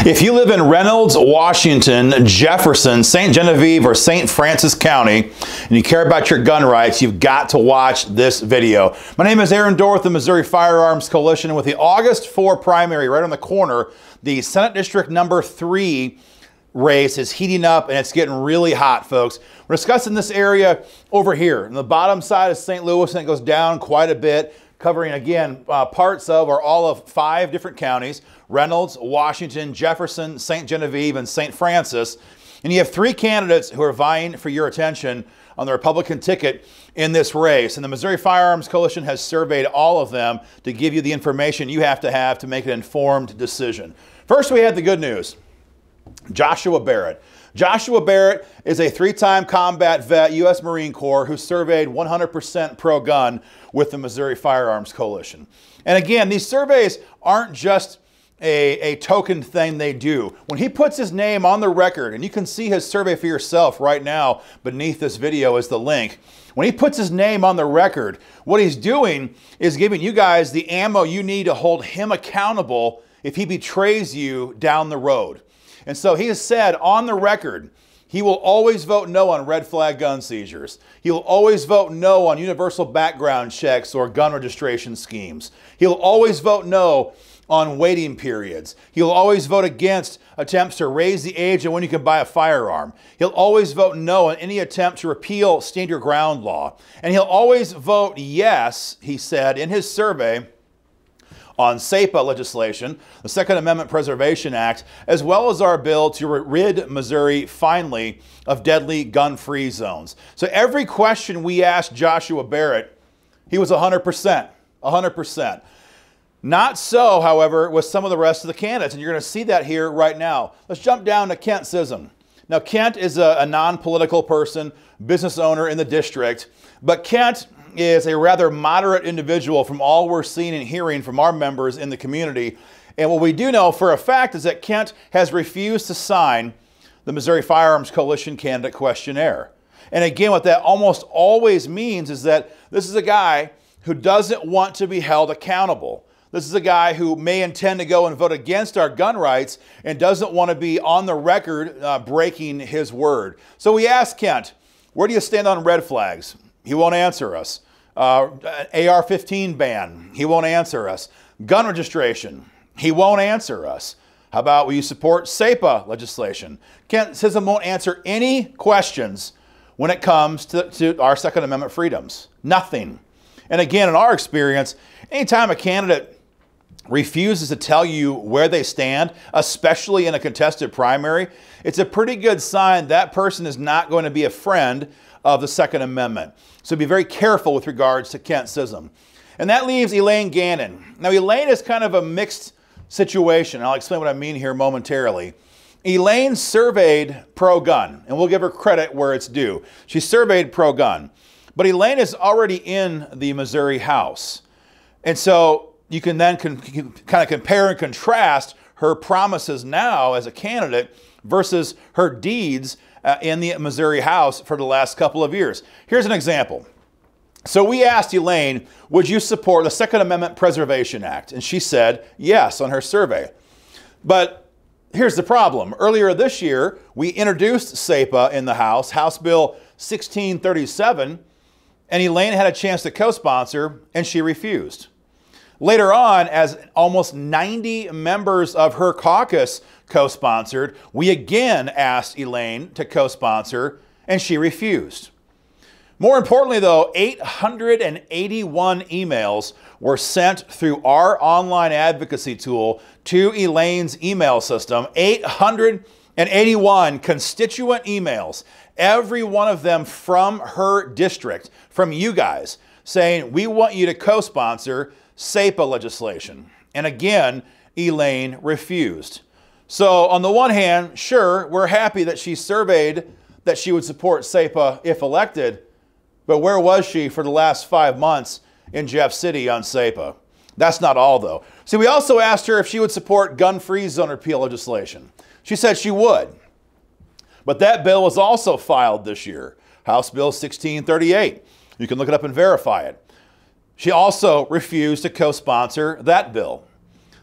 If you live in Reynolds, Washington, Jefferson, St. Genevieve, or St. Francis County, and you care about your gun rights, you've got to watch this video. My name is Aaron Dorr with the Missouri Firearms Coalition, and with the August 4 primary right on the corner, the Senate District number 3 race is heating up and it's getting really hot, folks. We're discussing this area over here. On the bottom side of St. Louis, and it goes down quite a bit, covering, again, parts of or all of 5 different counties: Reynolds, Washington, Jefferson, St. Genevieve, and St. Francis. And you have 3 candidates who are vying for your attention on the Republican ticket in this race. And the Missouri Firearms Coalition has surveyed all of them to give you the information you have to make an informed decision. First, we had the good news. Joshua Barrett. Joshua Barrett is a 3-time combat vet, U.S. Marine Corps, who surveyed 100% pro-gun with the Missouri Firearms Coalition. And again, these surveys aren't just a token thing they do. When he puts his name on the record, and you can see his survey for yourself right now, beneath this video is the link. When he puts his name on the record, what he's doing is giving you guys the ammo you need to hold him accountable if he betrays you down the road. And so he has said on the record, he will always vote no on red flag gun seizures. He will always vote no on universal background checks or gun registration schemes. He'll always vote no on waiting periods. He'll always vote against attempts to raise the age of when you can buy a firearm. He'll always vote no on any attempt to repeal stand your ground law. And he'll always vote yes, he said in his survey, on SEPA legislation, the Second Amendment Preservation Act, as well as our bill to rid Missouri finally of deadly gun-free zones. So every question we asked Joshua Barrett, he was 100%, 100%. Not so, however, with some of the rest of the candidates, and you're going to see that here right now. Let's jump down to Kent Sissom. Now, Kent is a non-political person, business owner in the district, but Kent is a rather moderate individual from all we're seeing and hearing from our members in the community. And what we do know for a fact is that Kent has refused to sign the Missouri Firearms Coalition candidate questionnaire. And again, what that almost always means is that this is a guy who doesn't want to be held accountable. This is a guy who may intend to go and vote against our gun rights and doesn't want to be on the record breaking his word. So we asked Kent, where do you stand on red flags? He won't answer us. AR-15 ban, he won't answer us. Gun registration, he won't answer us. How about, will you support SEPA legislation? Kent Sissom won't answer any questions when it comes to our Second Amendment freedoms. Nothing. And again, in our experience, anytime a candidate refuses to tell you where they stand, especially in a contested primary, it's a pretty good sign that person is not going to be a friend of the Second Amendment. So be very careful with regards to Kent Sissom. And that leaves Elaine Gannon. Now, Elaine is kind of a mixed situation. I'll explain what I mean here momentarily. Elaine surveyed pro-gun, and we'll give her credit where it's due. She surveyed pro-gun. But Elaine is already in the Missouri House. And so you can then kind of compare and contrast her promises now as a candidate versus her deeds in the Missouri House for the last couple of years. Here's an example. So we asked Elaine, would you support the Second Amendment Preservation Act? And she said yes on her survey. But here's the problem. Earlier this year, we introduced SEPA in the House, House Bill 1637, and Elaine had a chance to co-sponsor, and she refused. Later on, as almost 90 members of her caucus co-sponsored, we again asked Elaine to co-sponsor, and she refused. More importantly, though, 881 emails were sent through our online advocacy tool to Elaine's email system. 881 constituent emails, every one of them from her district, from you guys, saying, we want you to co-sponsor SEPA legislation. And again, Elaine refused. So on the one hand, sure, we're happy that she surveyed that she would support SEPA if elected, but where was she for the last 5 months in Jeff City on SEPA? That's not all, though. See, we also asked her if she would support gun-free zone repeal legislation. She said she would. But that bill was also filed this year, House Bill 1638. You can look it up and verify it. She also refused to co-sponsor that bill.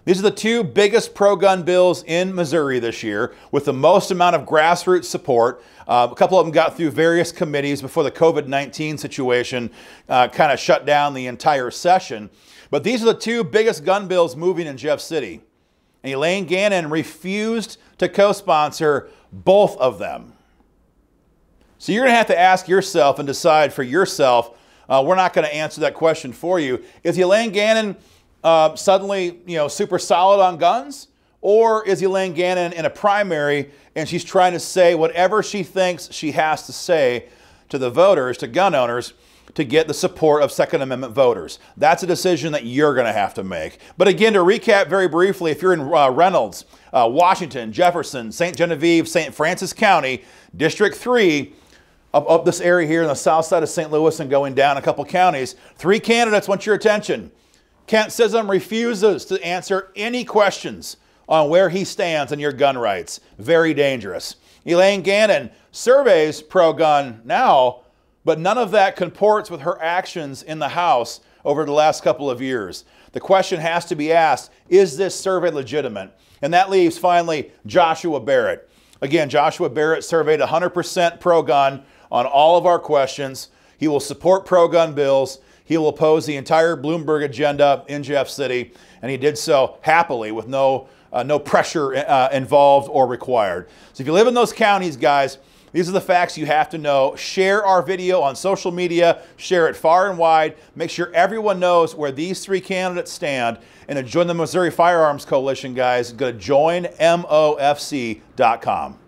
These are the two biggest pro-gun bills in Missouri this year with the most amount of grassroots support. A couple of them got through various committees before the COVID-19 situation kind of shut down the entire session. But these are the two biggest gun bills moving in Jeff City. And Elaine Gannon refused to co-sponsor both of them. So you're going to have to ask yourself and decide for yourself. We're not going to answer that question for you. Is Elaine Gannon suddenly, super solid on guns? Or is Elaine Gannon in a primary and she's trying to say whatever she thinks she has to say to the voters, to gun owners, to get the support of Second Amendment voters? That's a decision that you're going to have to make. But again, to recap very briefly, if you're in Reynolds, Washington, Jefferson, St. Genevieve, St. Francis County, District 3, up this area here in the south side of St. Louis and going down a couple counties, 3 candidates want your attention. Kent Sissom refuses to answer any questions on where he stands on your gun rights. Very dangerous. Elaine Gannon surveys pro-gun now, but none of that comports with her actions in the House over the last couple of years. The question has to be asked, is this survey legitimate? And that leaves finally Joshua Barrett. Again, Joshua Barrett surveyed 100% pro-gun on all of our questions. He will support pro-gun bills. He will oppose the entire Bloomberg agenda in Jeff City, and he did so happily with no pressure involved or required. So if you live in those counties, guys, these are the facts you have to know. Share our video on social media. Share it far and wide. Make sure everyone knows where these 3 candidates stand. And to join the Missouri Firearms Coalition, guys, go to joinmofc.com.